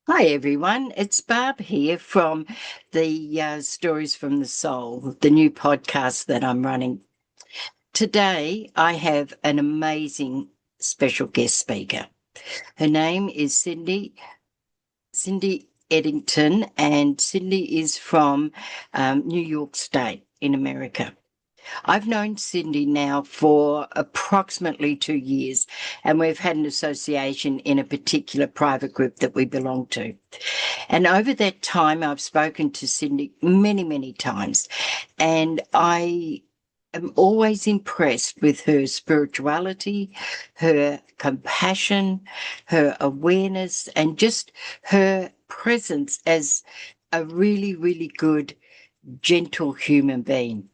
Hi everyone, it's Barb here from the Stories from the Soul, the new podcast that I'm running. Today I have an amazing special guest speaker. Her name is Cindy Eddington, and Cindy is from New York State in America. I've known Cindy now for approximately 2 years, and we've had an association in a particular private group that we belong to. And over that time, I've spoken to Cindy many, many times, and I am always impressed with her spirituality, her compassion, her awareness, and just her presence as a really, really good, gentle human being.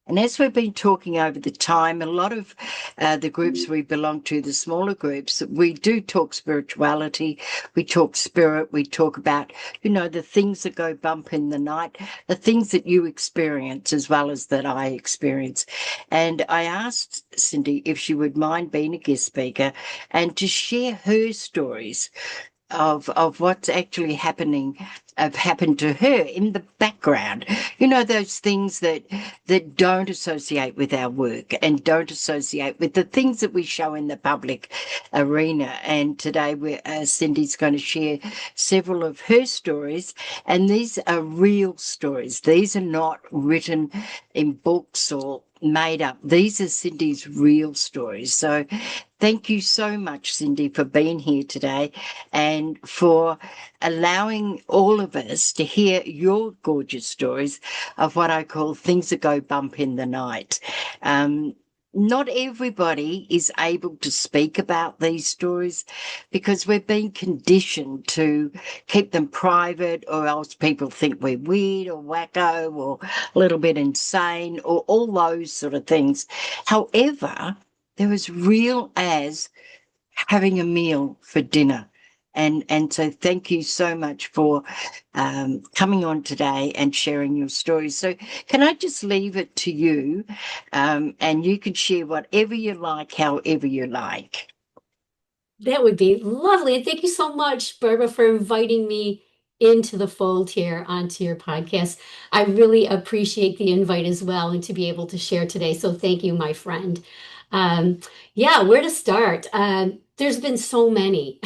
And as we've been talking over the time, a lot of the groups we belong to, the smaller groups, we do talk spirituality, we talk spirit, we talk about, the things that go bump in the night, the things that you experience as well as that I experience. And I asked Cindy if she would mind being a guest speaker and to share her stories of what's actually happened to her in the background. Those things that don't associate with our work and don't associate with the things that we show in the public arena. And today Cindy's going to share several of her stories, and these are real stories. These are not written in books or made up. These are Cindy's real stories. So thank you so much, Cindy, for being here today and for allowing all of us to hear your gorgeous stories of what I call things that go bump in the night. Not everybody is able to speak about these stories because we've been conditioned to keep them private, or else people think we're weird or wacko or a little bit insane or all those sort of things. However, they're as real as having a meal for dinner. And so thank you so much for coming on today and sharing your stories. So can I just leave it to you, and you can share whatever you like, however you like. That would be lovely. And thank you so much, Barbara, for inviting me into the fold here onto your podcast. I really appreciate the invite as well and to be able to share today. So thank you, my friend. Yeah, where to start? There's been so many.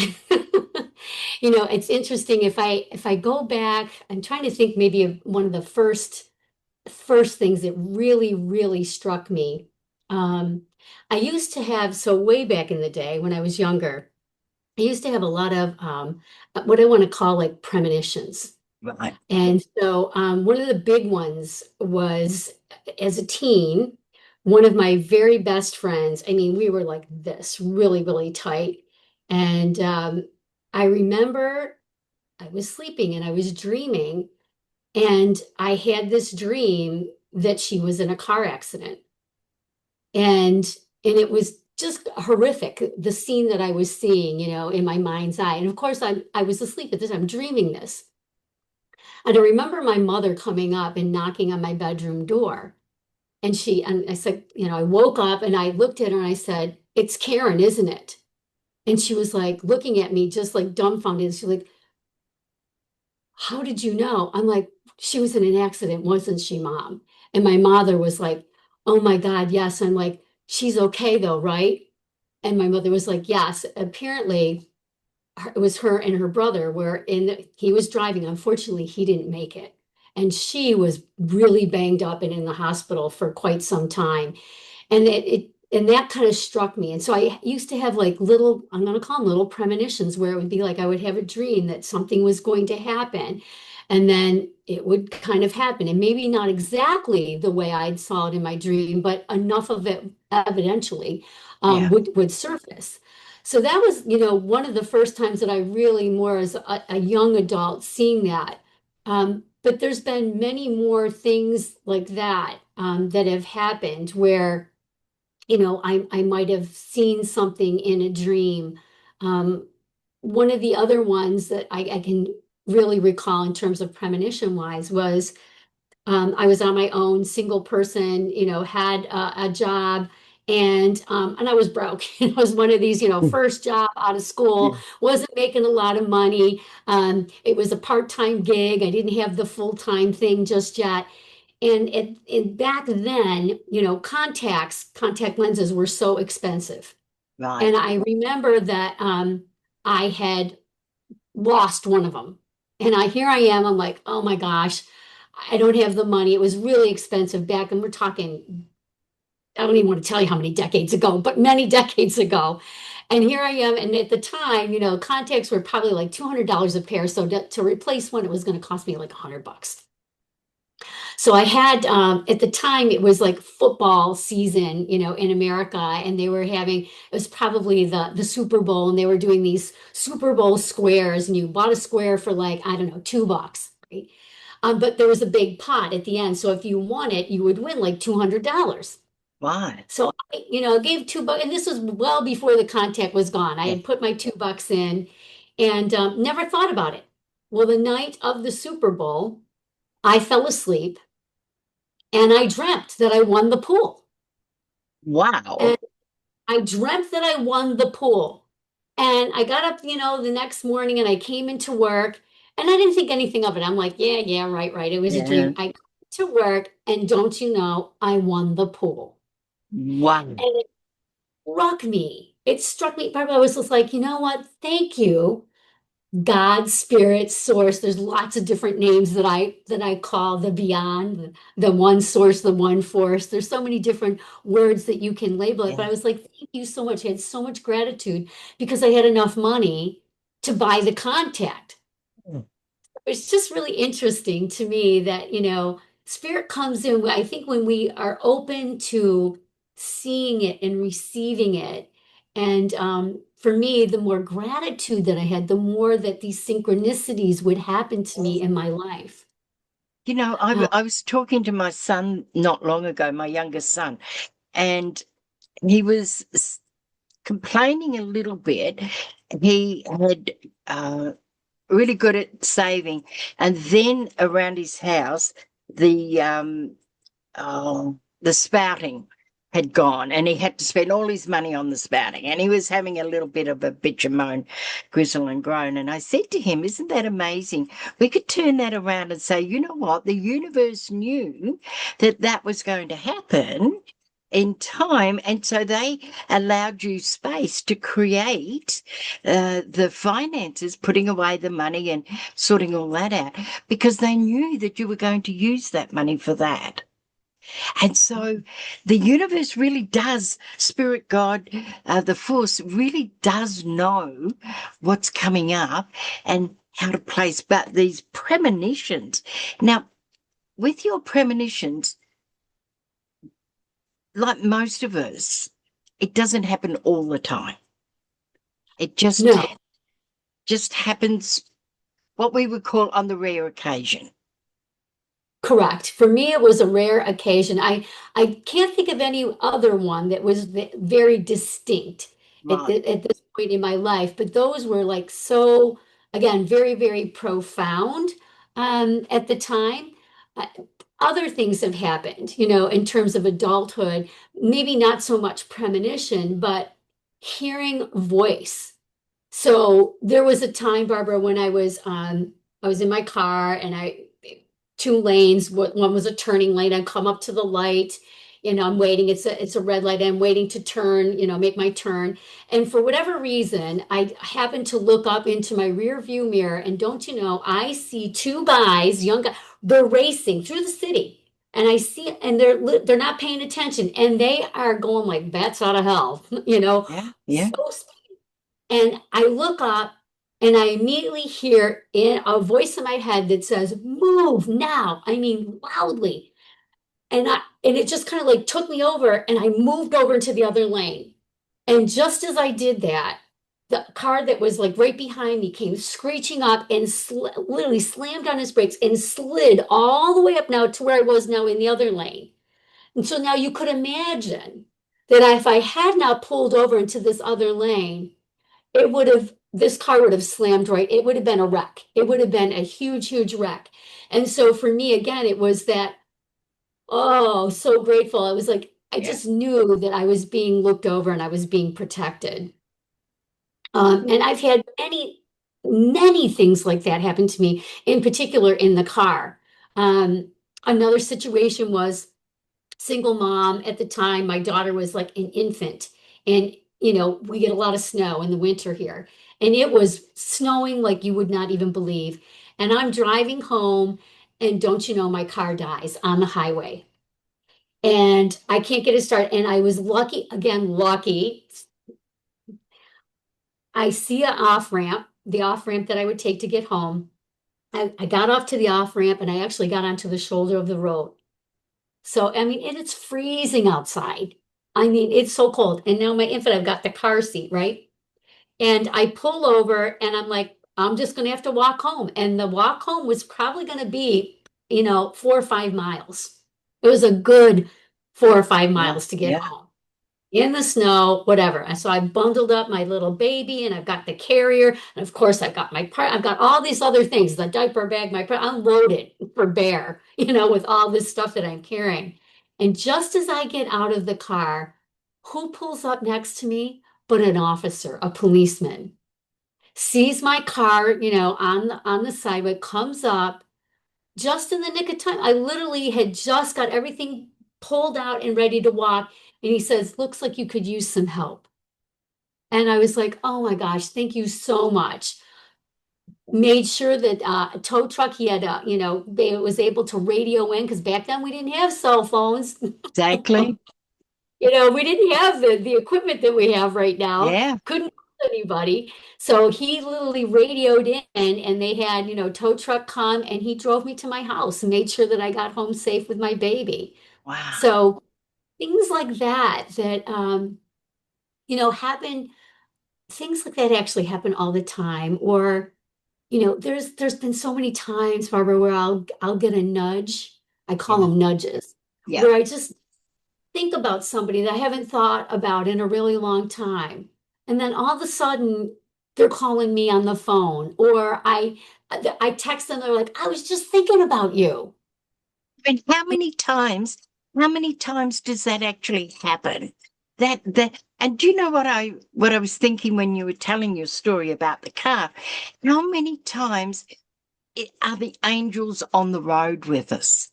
It's interesting if I go back, I'm trying to think maybe of one of the first things that really, really struck me. Um, I used to have, so way back in the day when I was younger, I used to have a lot of what I want to call like premonitions. Right. And so one of the big ones was as a teen, one of my very best friends, I mean, we were like this, really, really tight. And I remember I was sleeping and I was dreaming, and I had this dream that she was in a car accident. And it was just horrific, the scene that I was seeing, in my mind's eye. And of course, I was asleep at this time, dreaming this. And I remember my mother coming up and knocking on my bedroom door. And I said, I woke up and I looked at her and I said, "It's Karen, isn't it?" And she was like looking at me just like dumbfounded. She's like, "How did you know?" I'm like, "She was in an accident, wasn't she, Mom?" And my mother was like, "Oh my God, yes." I'm like, "She's okay though, right?" And my mother was like, "Yes." Apparently, it was her and her brother he was driving. Unfortunately, he didn't make it. And she was really banged up and in the hospital for quite some time. And that kind of struck me. And so I used to have like little, I'm going to call them little premonitions, where it would be like I would have a dream that something was going to happen. And then it would kind of happen. And maybe not exactly the way I saw it in my dream, but enough of it evidentially Yeah. would surface. So that was, one of the first times that I really, more as a young adult, seeing that. But there's been many more things like that that have happened where I might have seen something in a dream. Um, One of the other ones that I can really recall in terms of premonition wise was I was on my own, single person, had a job, And I was broke. It was one of these, first job out of school, Yeah. wasn't making a lot of money. It was a part-time gig. I didn't have the full-time thing just yet. And back then, contact lenses were so expensive. And Right. I remember that I had lost one of them. And here I am, I'm like, oh my gosh, I don't have the money. It was really expensive back, and we're talking, I don't even want to tell you how many decades ago, but many decades ago. And here I am. And at the time, contacts were probably like $200 a pair. So to replace one, it was going to cost me like $100. So I had, at the time, it was like football season, in America, and they were having, it was probably the Super Bowl, and they were doing these Super Bowl squares, and you bought a square for like, I don't know, $2, right? But there was a big pot at the end. So if you won it, you would win like $200. Right. So I gave $2, and this was well before the contact was gone. I Yeah. had put my $2 in and never thought about it. Well, the night of the Super Bowl, I fell asleep and I dreamt that I won the pool. Wow. And I dreamt that I won the pool. And I got up, the next morning and I came into work and I didn't think anything of it. I'm like, yeah, yeah, right, right. It was a Yeah. dream. I got to work and don't you know, I won the pool. Wow. And it struck me. It struck me. Barbara, I was just like, you know what? Thank you. God, spirit, source. There's lots of different names that I call the beyond, the one source, the one force. There's so many different words that you can label it. But Yeah. I was like, thank you so much. I had so much gratitude because I had enough money to buy the contact. It's just really interesting to me that, spirit comes in. I think when we are open to seeing it and receiving it. And for me, the more gratitude that I had, the more that these synchronicities would happen to me in my life. Uh, I was talking to my son not long ago, my youngest son, and he was complaining a little bit. He had really good at saving, and then around his house, the the spouting had gone, and he had to spend all his money on the spouting, and he was having a little bit of a bitch and moan, grizzle and groan. And I said to him, "Isn't that amazing? We could turn that around and say, you know what? The universe knew that that was going to happen." In time, and so they allowed you space to create the finances, putting away the money and sorting all that out, because they knew that you were going to use that money for that. And so the universe really does, Spirit God, the force really does know what's coming up and how to place. But these premonitions, now, with your premonitions, like most of us, it doesn't happen all the time. It no. just happens what we would call on the rare occasion. Correct. For me, it was a rare occasion. I can't think of any other one that was very distinct Right. at this point in my life, but those were like so, again, very, very profound at the time. Uh, Other things have happened, in terms of adulthood, maybe not so much premonition, but hearing voice. So there was a time, Barbara, when I was in my car and two lanes. One was a turning lane. I come up to the light, I'm waiting. It's a red light. I'm waiting to turn, make my turn. And for whatever reason, I happen to look up into my rear view mirror, and don't you know, I see two guys, young guys, they're racing through the city. And I see, and they're not paying attention, and they are going like bats out of hell, Yeah. Yeah. so. And I look up and I immediately hear in a voice in my head that says, "Move now." I mean, loudly. And it just kind of like took me over and I moved over into the other lane. And just as I did that, the car that was like right behind me came screeching up and literally slammed on his brakes and slid all the way up now to where I was now in the other lane. And so now you could imagine that if I had now pulled over into this other lane, this car would have slammed right. It would have been a wreck. It would have been a huge, huge wreck. And so for me, again, it was that, oh, so grateful. I was like, I Yeah. just knew that I was being looked over and I was being protected. And I've had many things like that happen to me, in particular in the car. Um, Another situation was single mom at the time. My daughter was like an infant, and we get a lot of snow in the winter here, and it was snowing like you would not even believe. And I'm driving home, and don't you know, my car dies on the highway, and I can't get it started. And I was lucky, again, lucky. I see an off ramp, the off ramp that I would take to get home. I got off to the off ramp and I actually got onto the shoulder of the road. So, I mean, and it's freezing outside. I mean, it's so cold. And now my infant, I've got the car seat, right? And I pull over and I'm like, I'm just going to have to walk home. And the walk home was probably going to be, 4 or 5 miles. It was a good 4 or 5 miles to get Yeah. home in the snow, whatever. And so I bundled up my little baby and I've got the carrier. And of course, I've got my part, I've got all these other things, the diaper bag, I'm loaded for bear, with all this stuff that I'm carrying. And just as I get out of the car, who pulls up next to me but an officer, a policeman, sees my car, on the sidewalk, comes up just in the nick of time. I literally had just got everything pulled out and ready to walk. And he says, looks like you could use some help. And I was like, oh my gosh, thank you so much. Made sure that a tow truck, he had, they was able to radio in because back then we didn't have cell phones. Exactly. We didn't have the equipment that we have right now. Yeah. Couldn't call anybody. So he literally radioed in and they had, tow truck come and he drove me to my house and made sure that I got home safe with my baby. Wow. So things like that happen, things like that actually happen all the time. Or, there's been so many times, Barbara, where I'll get a nudge. I call Yeah. them nudges, Yeah. where I just think about somebody that I haven't thought about in a really long time. And then all of a sudden they're calling me on the phone, or I text them, they're like, I was just thinking about you. And how many times does that actually happen? And do you know what I was thinking when you were telling your story about the car? How many times are the angels on the road with us?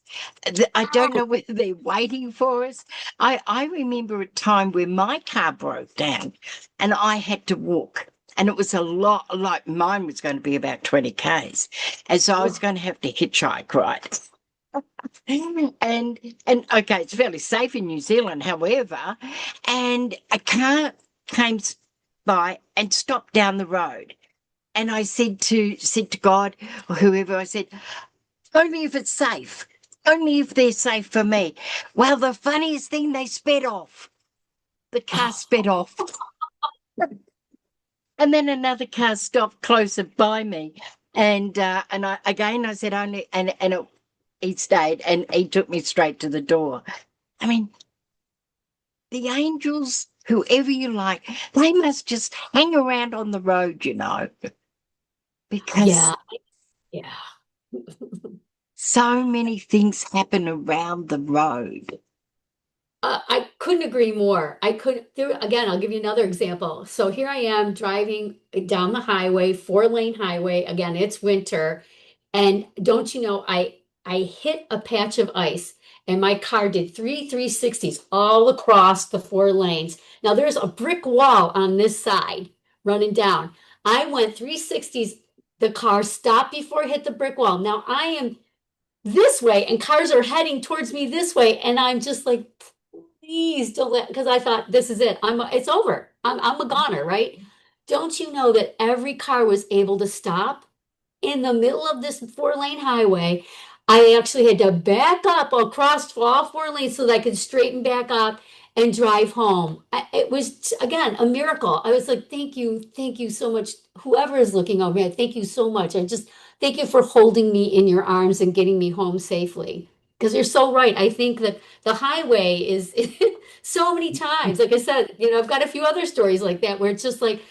I don't know whether they're waiting for us. I remember a time where my car broke down and I had to walk. And it was a lot, like mine was going to be about 20 Ks. And so I was Oh, going to have to hitchhike, right? And okay, it's fairly safe in New Zealand, however, and a car came by and stopped down the road. And I said to God or whoever, I said, only if it's safe. Only if they're safe for me. Well, the funniest thing, they sped off. The car oh, sped off. And then another car stopped closer by me. And I said only he stayed and he took me straight to the door. I mean, the angels, whoever you like, they must just hang around on the road, because yeah, yeah. so many things happen around the road. I couldn't agree more. I could there again, I'll give you another example. So here I am driving down the highway, 4-lane highway. Again, it's winter. And don't you know, I hit a patch of ice and my car did 360s all across the 4 lanes. Now there's a brick wall on this side running down. I went 360s, the car stopped before it hit the brick wall. Now I am this way and cars are heading towards me this way. And I'm just like, please don't let, because I thought this is it. It's over. I'm a goner, right? Don't you know that every car was able to stop in the middle of this 4-lane highway? I actually had to back up across all 4 lanes so that I could straighten back up and drive home. It was, again, a miracle. I was like, thank you so much. Whoever is looking over me, thank you so much. I just thank you for holding me in your arms and getting me home safely. Because you're so right. I think that the highway is so many times, like I said, I've got a few other stories like that where it's just like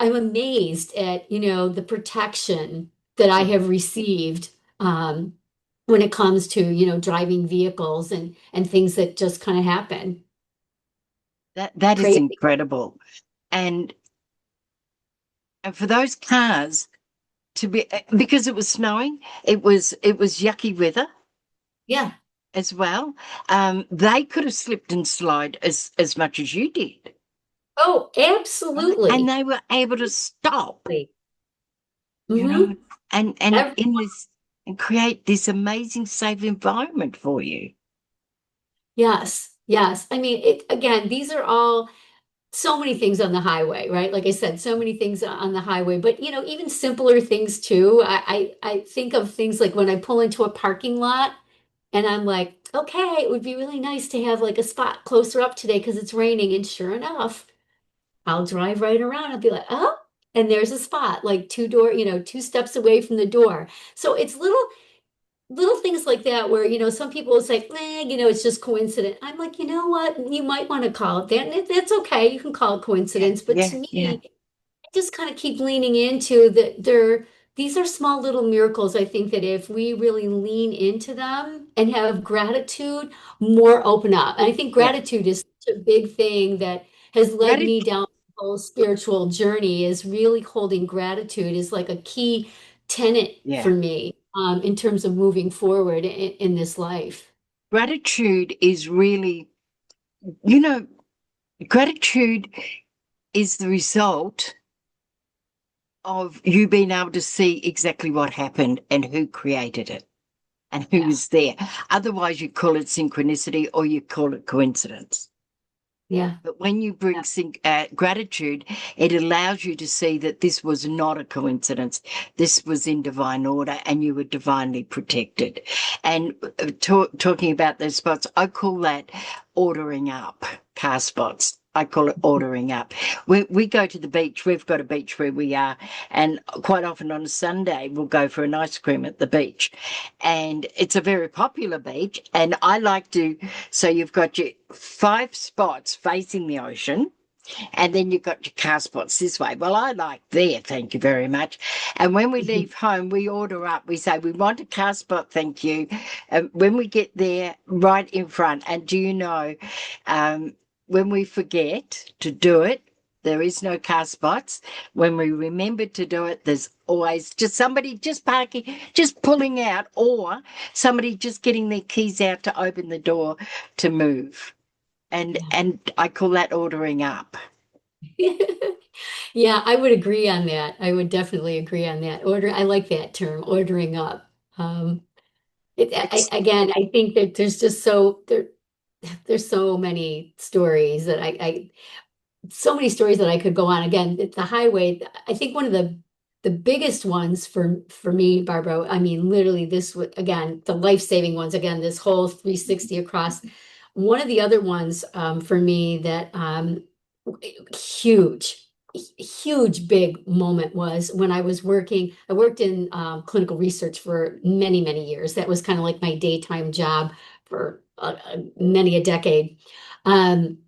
I'm amazed at, the protection that I have received when it comes to, driving vehicles and things that just kind of happen. That is Crazy. incredible. And for those cars to be, because it was snowing, it was yucky weather Yeah. as well. They could have slipped and slide as much as you did, Oh, and absolutely. they were able to stop, you Mm-hmm. know, and in this and create this amazing safe environment for you. Yes, yes. I mean, again, these are all so many things on the highway, right? Like I said, so many things on the highway, but even simpler things too. I think of things like when I pull into a parking lot and I'm like, okay, it would be really nice to have like a spot closer up today because it's raining. And sure enough, I'll drive right around. I'll be like, oh, and there's a spot like two steps away from the door. So it's little things like that where, some people will say, it's just coincidence. I'm like, you know what? You might want to call it that. And that's okay. You can call it Yeah, coincidence. But yeah, to yeah. me, I just kind of keep leaning into that these are small little miracles. I think that if we really lean into them and have gratitude, more open up. And I think Yeah. gratitude is such a big thing that has led me Gratitude. down the whole spiritual journey is really holding gratitude is like a key tenet for Yeah. me in terms of moving forward in this life. Gratitude is really, you know, gratitude is the result of you being able to see exactly what happened and who created it and who Yeah. was there. Otherwise, you call it synchronicity or you call it coincidence. Yeah. But when you bring gratitude, it allows you to see that this was not a coincidence. This was in divine order and you were divinely protected. And talking about those spots, I call that ordering up car spots. I call it ordering up. We go to the beach. We've got a beach where we are. And quite often on a Sunday, we'll go for an ice cream at the beach. And it's a very popular beach. And I like to, so you've got your 5 spots facing the ocean, and then you've got your car spots this way. Well, I like there, thank you very much. And when we Mhm. leave home, we order up. We say, we want a car spot, thank you. And when we get there, right in front, and do you know, um, when we forget to do it, there is no car spots. When we remember to do it, there's always just somebody just parking, just pulling out, or somebody just getting their keys out to open the door to move. And Yeah. and I call that ordering up. Yeah, I would agree on that. I would definitely agree on that. I like that term, ordering up. Um, It's again, I think that there's so many stories that so many stories that I could go on. Again, the highway, I think one of the biggest ones for me, Barbara, I mean, literally again, the life-saving ones, again, this whole 360 across. One of the other ones for me that huge, huge big moment was when I worked in clinical research for many, many years. That was kind of like my daytime job for many a decade. Um,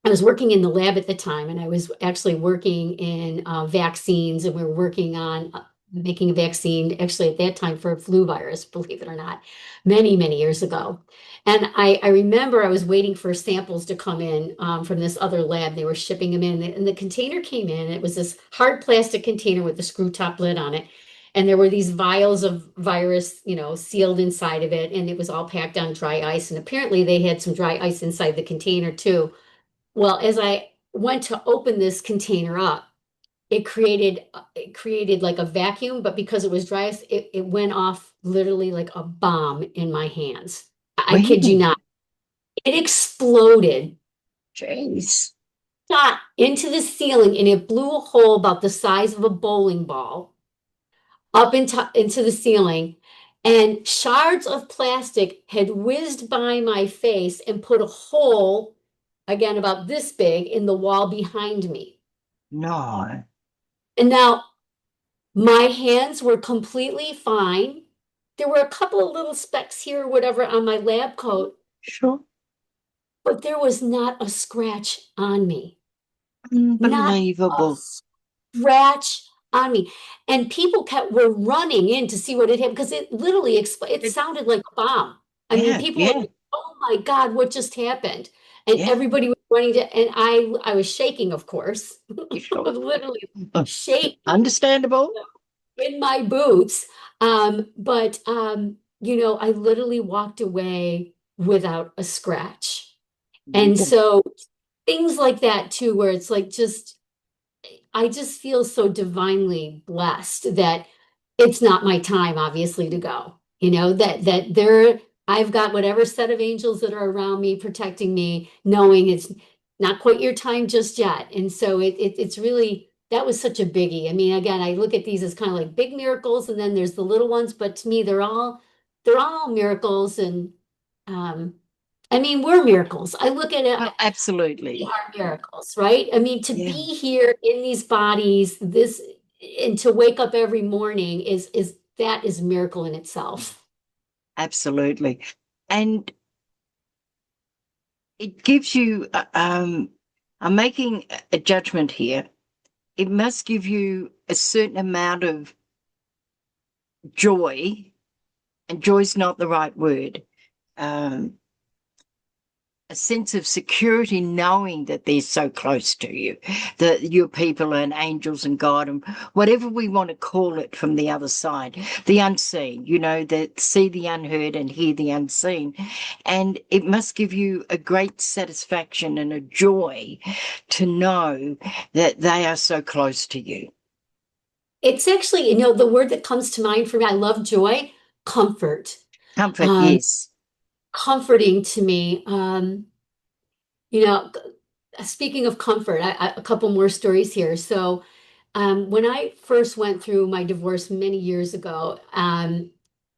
I was working in the lab at the time, and I was actually working in vaccines, and we were working on making a vaccine actually at that time for a flu virus, believe it or not, many, many years ago. And I remember I was waiting for samples to come in from this other lab. They were shipping them in, and the container came in. And it was this hard plastic container with a screw top lid on it. And there were these vials of virus, sealed inside of it, and it was all packed on dry ice. And apparently they had some dry ice inside the container too. Well, as I went to open this container up, it created like a vacuum, but because it was dry, it went off literally like a bomb in my hands. I kid you really, not. It exploded, jeez. shot into the ceiling, and it blew a hole about the size of a bowling ball up into the ceiling. And shards of plastic had whizzed by my face and put a hole, again, about this big in the wall behind me. No, And now my hands were completely fine. There were a couple of little specks here or whatever on my lab coat, sure. but there was not a scratch on me. Not a Unbelievable. scratch on me. And people were running in to see what it had because it literally it It- sounded like a bomb. I mean, yeah, people were yeah. like, "Oh my God, what just happened?" and Yeah. everybody was running to, and I was shaking, of course. You I sure? was literally shaking Understandable. in my boots. But I literally walked away without a scratch. And Yeah. so things like that too, where it's like just I just feel so divinely blessed that it's not my time, obviously, to go. That there I've got whatever set of angels that are around me protecting me, knowing it's not quite your time just yet. And so it's really that was such a biggie. I mean, again, I look at these as kind of like big miracles, and then there's the little ones, but to me, they're all miracles. And um, I mean, we're miracles. I look at it, Oh, we absolutely. are miracles, right? I mean, to be Yeah, here in these bodies, this and to wake up every morning is that is a miracle in itself. absolutely. And it gives you, I'm making a judgment here. It must give you a certain amount of joy, and joy's not the right word. Um, a sense of security knowing that they're so close to you, that your people and angels and God and whatever we want to call it from the other side, the unseen, that see the unheard and hear the unseen. And it must give you a great satisfaction and a joy to know that they are so close to you. It's actually, the word that comes to mind for me, I love joy, comfort. Comfort, Um, yes. Comforting to me. You know, Speaking of comfort, a couple more stories here. So, when I first went through my divorce many years ago,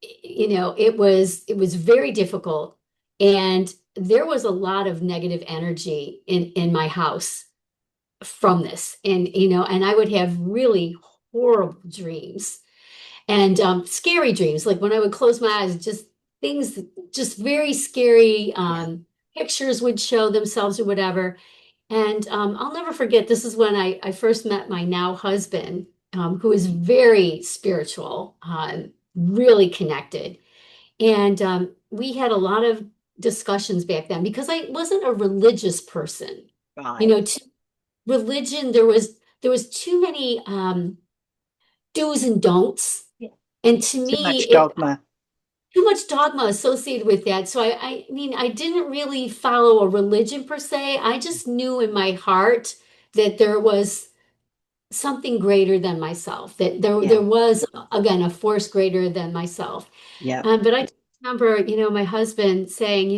it was very difficult, and there was a lot of negative energy in my house from this, and I would have really horrible dreams and scary dreams, like when I would close my eyes, just things, just very scary Yeah. pictures would show themselves or whatever. And I'll never forget, this is when I first met my now husband, who is very spiritual, really connected. And we had a lot of discussions back then because I wasn't a religious person. Right. To religion, there was too many do's and don'ts. Yeah. And to Too me, much dogma. too much dogma associated with that. So I mean, I didn't really follow a religion per se. I just knew in my heart that there was something greater than myself, that there Yeah. there was again a force greater than myself. Yeah. But I remember, my husband saying,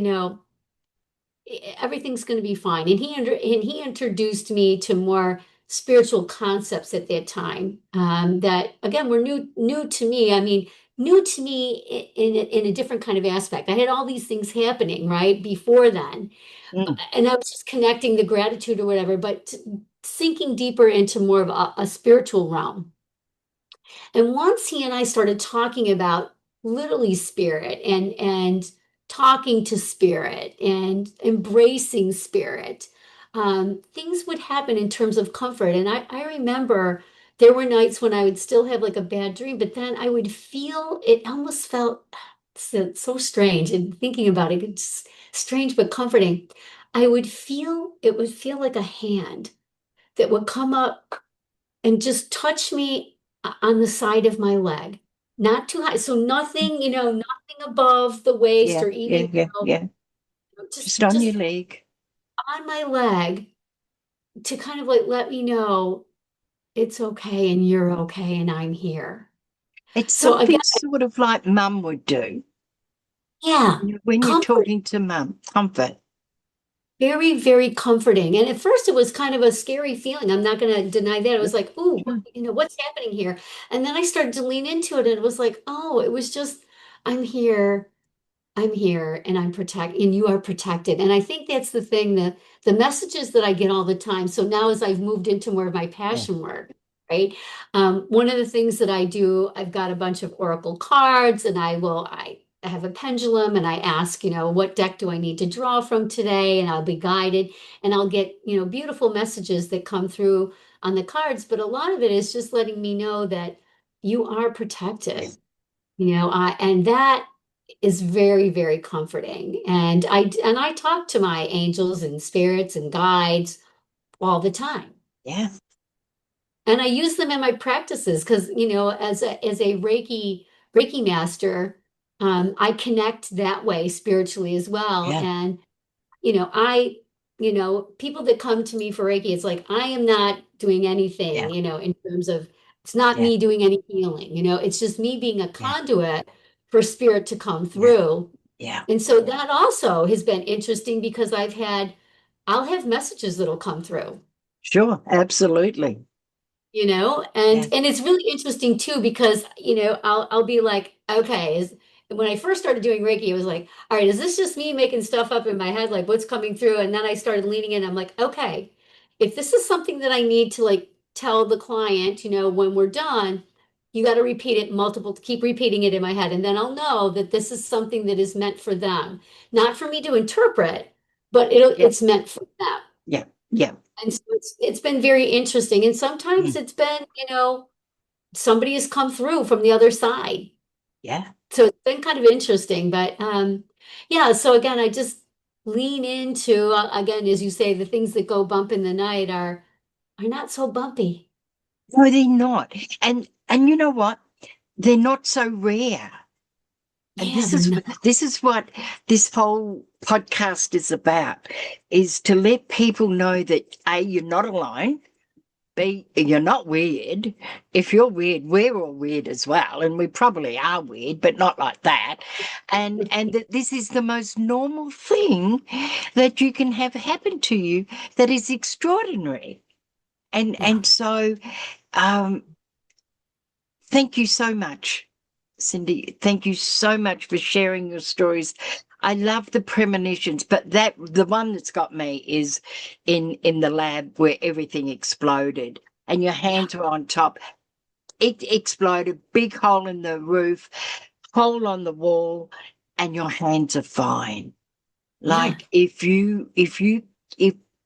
everything's going to be fine. And he introduced me to more spiritual concepts at that time, that again were new to me. I mean, new to me in a different kind of aspect. I had all these things happening right before then, Mm. and I was just connecting the gratitude or whatever, but sinking deeper into more of a spiritual realm. And once he and I started talking about literally spirit and talking to spirit and embracing spirit, things would happen in terms of comfort. And I remember there were nights when I would still have like a bad dream, but then I would feel it almost felt so strange. And thinking about it, it's strange but comforting. It would feel like a hand that would come up and just touch me on the side of my leg. Not too high. So nothing, nothing above the waist Yeah. or Yeah. even Yeah. Yeah. Just just on your just leg. on my leg to kind of like let me know it's okay and you're okay and I'm here. It's So again, something sort of like mum would do yeah, when you're comfort, talking to mum. Comfort. very, very comforting. And at first it was kind of a scary feeling. I'm not going to deny that. It was like, ooh, Mm. what's happening here? And then I started to lean into it and it was like, oh, it was just, I'm here. I'm here and I'm protected and you are protected. And I think that's the thing, the messages that I get all the time. So now as I've moved into more of my Yeah. passion work, right? One of the things that I do, I've got a bunch of oracle cards and I have a pendulum and I ask, what deck do I need to draw from today? And I'll be guided and I'll get, beautiful messages that come through on the cards. But a lot of it is just letting me know that you are protected, and that is very, very comforting. And I talk to my angels and spirits and guides all the time. Yeah. And I use them in my practices because, as a Reiki master, I connect that way spiritually as well. Yeah. And people that come to me for Reiki, it's like I am not doing Yeah. anything, in terms of it's not Yeah. me doing any healing, it's just me being a Yeah. conduit for spirit to come Yeah. through. Yeah. And so that also has been interesting because I'll have messages that'll come through. Sure. Absolutely. And Yeah. it's really interesting too because I'll be like, okay, is when I first started doing Reiki, it was like, all right, is this just me making stuff up in my head, like what's coming through? And then I started leaning in. I'm like, okay, if this is something that I need to like tell the client, when we're done, you got to repeat it multiple, keep repeating it in my head, and then I'll know that this is something that is meant for them, not for me to interpret, but Yeah. it's meant for them. Yeah. Yeah. And so it's been very interesting. And sometimes Mm. it's been, somebody has come through from the other side. Yeah. So it's been kind of interesting. But yeah, so again, I just lean into again, as you say, the things that go bump in the night are not so bumpy. No, they're not. And you know what? They're not so rare. And Yeah, they're not. this is what this whole podcast is about, is to let people know that A, you're not alone. B, you're not weird. If you're weird, we're all weird as well, and we probably are weird, but not like that. And that this is the most normal thing that you can have happen to you that is extraordinary. Yeah. And so um thank you so much, Cindy. Thank you so much for sharing your stories. I love the premonitions, but the one that's got me is in the lab where everything exploded and your Yeah. hands were on top. It exploded, big hole in the roof, hole on the wall, and your hands are fine. Yeah. Like if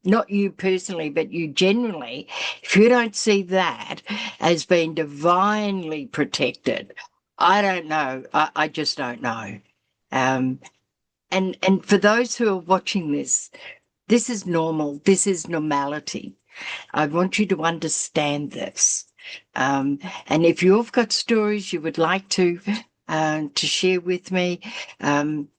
not you personally, but you generally, if you don't see that as being divinely protected, I don't know. I just don't know. Um, and for those who are watching this is normal. This is normality. I want you to understand this. And if you've got stories you would like to share with me, um,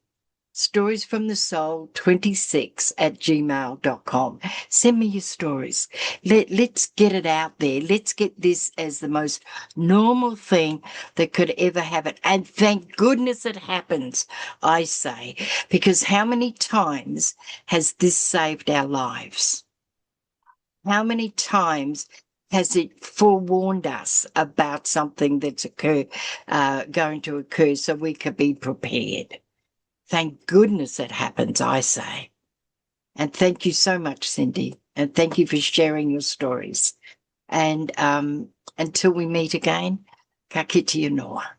stories from the soul 26 at gmail.com. Send me your stories. Let's get it out there. Let's get this as the most normal thing that could ever happen. And thank goodness it happens, I say, because how many times has this saved our lives? How many times has it forewarned us about something that's going to occur so we could be prepared? Thank goodness it happens, I say. And thank you so much, Cindy. And thank you for sharing your stories. And until we meet again, ka kite noa.